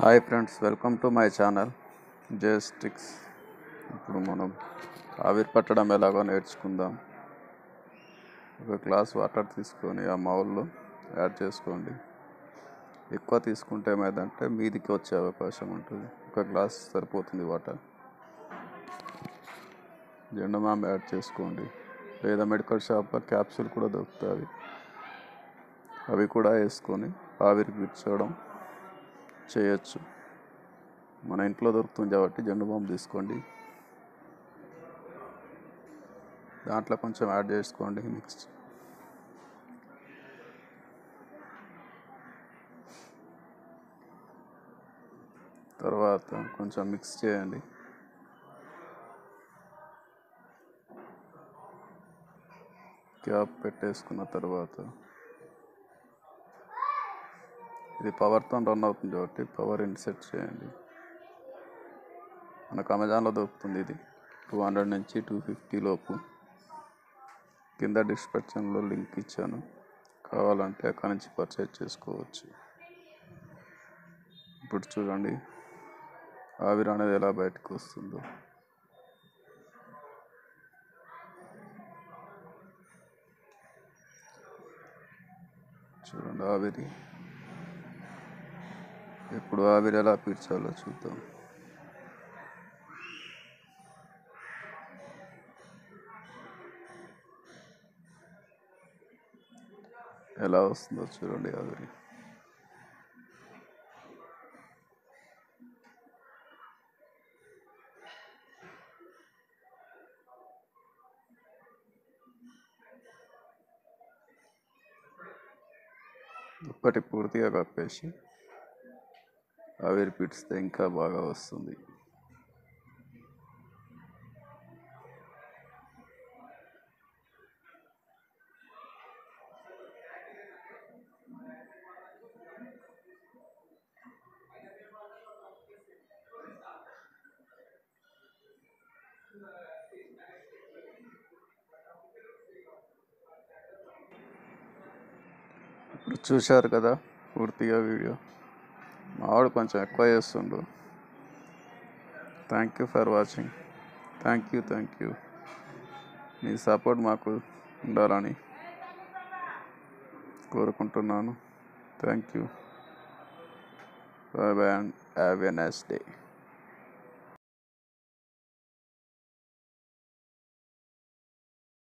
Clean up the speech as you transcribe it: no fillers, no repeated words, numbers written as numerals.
Hi friends, welcome to my channel జేస్టిక్స్. ఇప్పుడు మనం ఆవిరి పట్టడం ఎలాగో నేర్చుకుందాం. ఒక గ్లాస్ వాటర్ తీసుకొని ఆ మౌల్లో యాడ్ చేసుకోండి. ఎక్కువ తీసుకుంటే ఏమైందంటే మీదికి వచ్చే అవకాశం ఉంటుంది. ఒక గ్లాస్ సరిపోతుంది వాటర్. జెండుమామ యాడ్ చేసుకోండి, లేదా మెడికల్ షాప్లో క్యాప్సూల్ కూడా దొరుకుతాయి. అవి కూడా వేసుకొని ఆవిరికి పీల్చడం చేయొచ్చు. మన ఇంట్లో దొరుకుతుంది కాబట్టి జెండుబామ్ తీసుకోండి, దాంట్లో కొంచెం యాడ్ చేసుకోండి. మిక్స్ తర్వాత కొంచెం మిక్స్ చేయండి. క్యాప్ పెట్టేసుకున్న తర్వాత ఇది పవర్తో రన్ అవుతుంది కాబట్టి పవర్ ఇన్సెట్ చేయండి. మనకు అమెజాన్లో దొరుకుతుంది. ఇది 200 నుంచి 250 లోపు. కింద డిస్క్రిప్షన్లో లింక్ ఇచ్చాను, కావాలంటే అక్కడి నుంచి పర్చేజ్ చేసుకోవచ్చు. ఇప్పుడు చూడండి ఆవిరి అనేది ఎలా బయటకు వస్తుందో. చూడండి ఆవిరి. ఇప్పుడు ఆవిరి ఎలా పీల్చాలో చూద్దాం. ఎలా వస్తుందో చూడండి ఆవిరి. దుప్పటి పూర్తిగా కప్పేసి ఆవిరి పీడిస్తే ఇంకా బాగా వస్తుంది. ఇప్పుడు చూశారు కదా పూర్తిగా వీడియో. మావాడు కొంచెం ఎక్కువ చేస్తుండు. Thank you for watching. Thank you. Me support మాకు ఉండాలని కోరుకుంటున్నాను. Thank you. By by and have a nice day.